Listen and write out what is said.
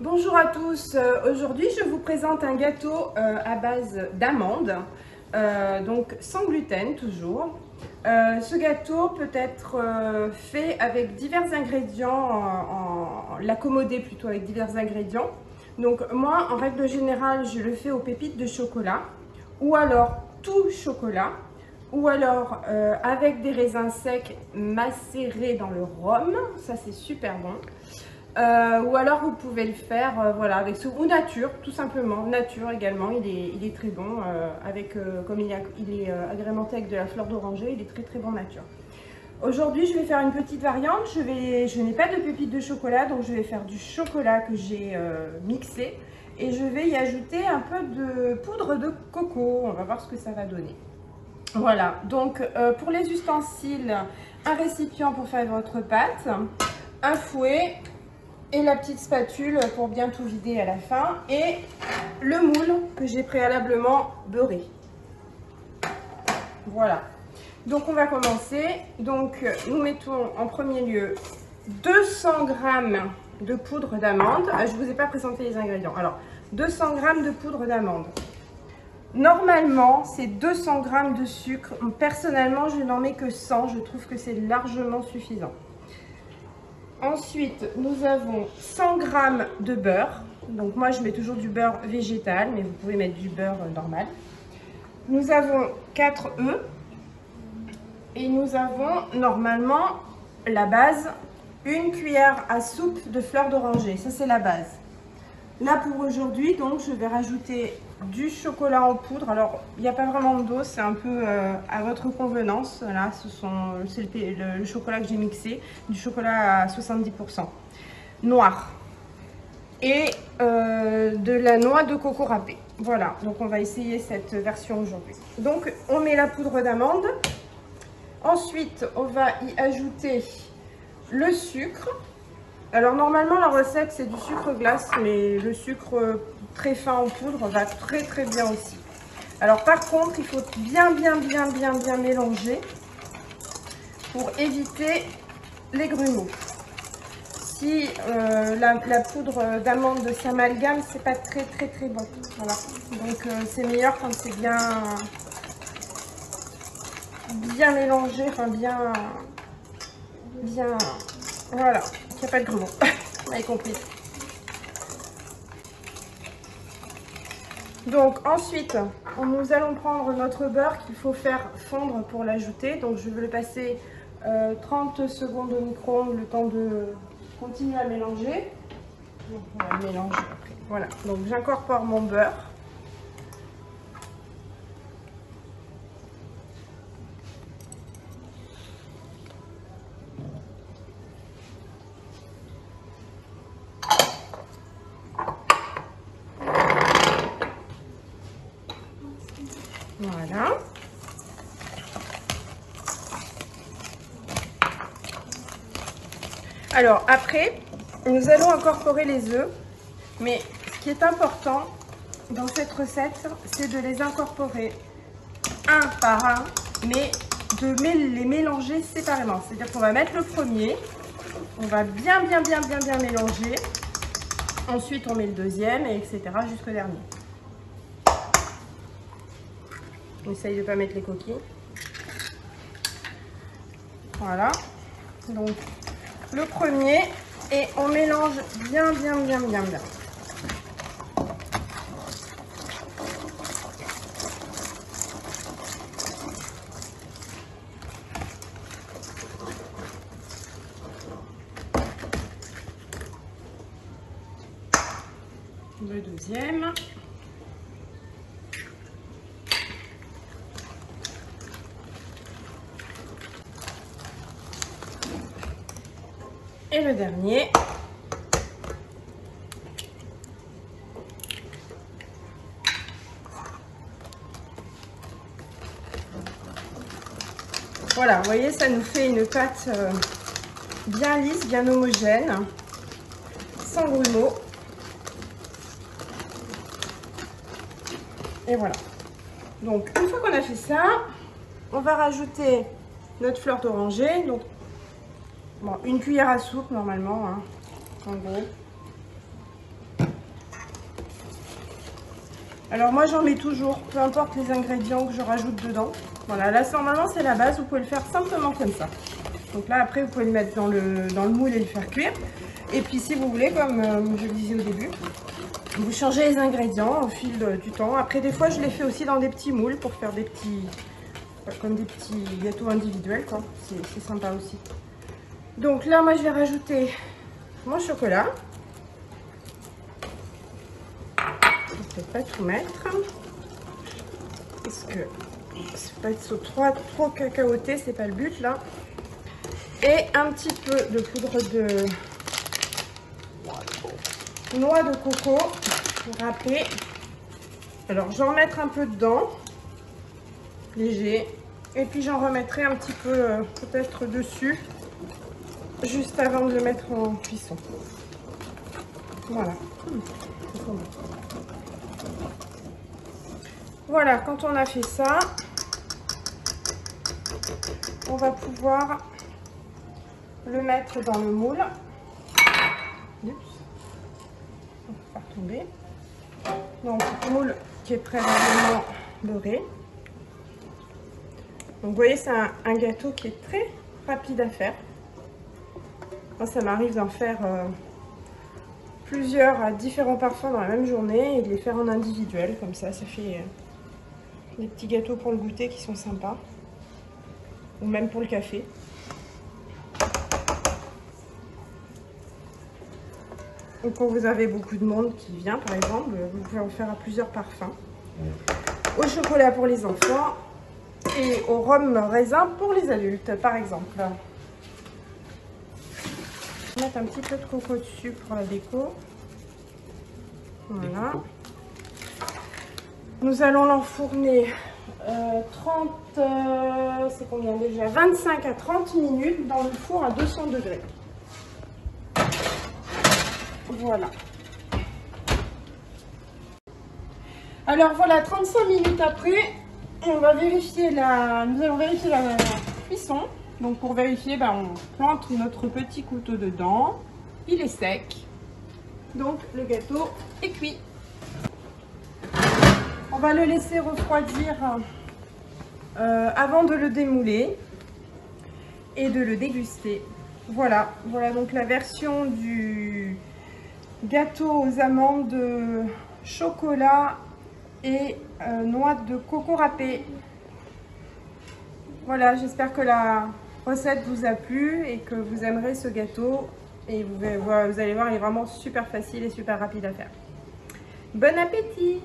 Bonjour à tous, aujourd'hui je vous présente un gâteau à base d'amandes, donc sans gluten toujours. Ce gâteau peut être fait avec divers ingrédients, l'accommoder plutôt avec divers ingrédients. Donc moi en règle générale je le fais aux pépites de chocolat ou alors tout chocolat ou alors avec des raisins secs macérés dans le rhum, ça c'est super bon. Ou alors vous pouvez le faire voilà, avec ce ou nature, tout simplement. Nature également, il est très bon. Comme il est agrémenté avec de la fleur d'oranger, il est très bon nature. Aujourd'hui, je vais faire une petite variante. Je n'ai pas de pépites de chocolat, donc je vais faire du chocolat que j'ai mixé. Et je vais y ajouter un peu de poudre de coco. On va voir ce que ça va donner. Voilà, donc pour les ustensiles, un récipient pour faire votre pâte, un fouet, et la petite spatule pour bien tout vider à la fin et le moule que j'ai préalablement beurré. Voilà, donc on va commencer. Donc nous mettons en premier lieu 200 g de poudre d'amande. Je ne vous ai pas présenté les ingrédients. Alors 200 g de poudre d'amande. Normalement c'est 200 g de sucre. Personnellement je n'en mets que 100, je trouve que c'est largement suffisant. Ensuite, nous avons 100 g de beurre. Donc moi, je mets toujours du beurre végétal, mais vous pouvez mettre du beurre normal. Nous avons 4 œufs. Et nous avons normalement la base, une cuillère à soupe de fleur d'oranger. Ça, c'est la base. Là, pour aujourd'hui, donc, je vais rajouter du chocolat en poudre. Alors, il n'y a pas vraiment de dose, c'est un peu à votre convenance. Là, c'est le chocolat que j'ai mixé, du chocolat à 70%, noir. Et de la noix de coco râpée. Voilà, donc on va essayer cette version aujourd'hui. Donc, on met la poudre d'amande. Ensuite, on va y ajouter le sucre. Alors normalement la recette c'est du sucre glace, mais le sucre très fin en poudre va très bien aussi. Alors par contre il faut bien mélanger pour éviter les grumeaux. Si la poudre d'amande s'amalgame, c'est pas très bon. Voilà. Donc c'est meilleur quand c'est bien mélangé, enfin bien voilà. Il n'y a pas de grumeaux, vous avez compris. Donc ensuite, nous allons prendre notre beurre qu'il faut faire fondre pour l'ajouter. Donc je vais le passer 30 secondes au micro-ondes, le temps de continuer à mélanger. Donc, on va mélanger après. Voilà, donc j'incorpore mon beurre. Voilà. Alors après, nous allons incorporer les œufs, mais ce qui est important dans cette recette, c'est de les incorporer un par un, mais de les mélanger séparément. C'est-à-dire qu'on va mettre le premier, on va bien mélanger, ensuite on met le deuxième, et etc. jusqu'au dernier. On essaye de ne pas mettre les coquilles. Voilà. Donc, le premier. Et on mélange bien. Le deuxième. Et le dernier. Voilà, vous voyez, ça nous fait une pâte bien lisse, bien homogène, sans grumeaux. Et voilà. Donc, une fois qu'on a fait ça, on va rajouter notre fleur d'oranger. Donc, bon, une cuillère à soupe normalement, hein, en gros. Alors moi j'en mets toujours, peu importe les ingrédients que je rajoute dedans. Voilà, là normalement c'est la base, vous pouvez le faire simplement comme ça. Donc là après vous pouvez le mettre dans le moule et le faire cuire. Et puis si vous voulez, comme je le disais au début, vous changez les ingrédients au fil du temps. Après des fois je les fais aussi dans des petits moules pour faire des petits, comme des petits gâteaux individuels quoi. C'est sympa aussi. Donc là moi je vais rajouter mon chocolat. Je ne vais pas tout mettre parce que c'est pas être trop cacaoté, c'est pas le but là. Et un petit peu de poudre de noix de coco râpée. Alors j'en remettrai un peu dedans, léger, et puis j'en remettrai un petit peu peut-être dessus juste avant de le mettre en cuisson. Voilà. Voilà, quand on a fait ça, on va pouvoir le mettre dans le moule. Oups. On va pas tomber. Donc, moule qui est préalablement beurré. Donc, vous voyez, c'est un gâteau qui est très rapide à faire. Moi, ça m'arrive d'en faire plusieurs différents parfums dans la même journée et de les faire en individuel. Comme ça fait des petits gâteaux pour le goûter qui sont sympas. Ou même pour le café. Ou quand vous avez beaucoup de monde qui vient, par exemple, vous pouvez en faire à plusieurs parfums. Au chocolat pour les enfants et au rhum raisin pour les adultes, par exemple. Je vais mettre un petit peu de coco dessus pour la déco. Voilà. Nous allons l'enfourner 30, c'est combien déjà, 25 à 30 minutes dans le four à 200 degrés. Voilà. Alors voilà, 35 minutes après, on va vérifier nous allons vérifier la cuisson. Donc pour vérifier, on plante notre petit couteau dedans. Il est sec. Donc le gâteau est cuit. On va le laisser refroidir avant de le démouler et de le déguster. Voilà, voilà donc la version du gâteau aux amandes de chocolat et noix de coco râpée. Voilà, j'espère que la recette vous a plu et que vous aimerez ce gâteau. Et vous allez voir, il est vraiment super facile et super rapide à faire. Bon appétit!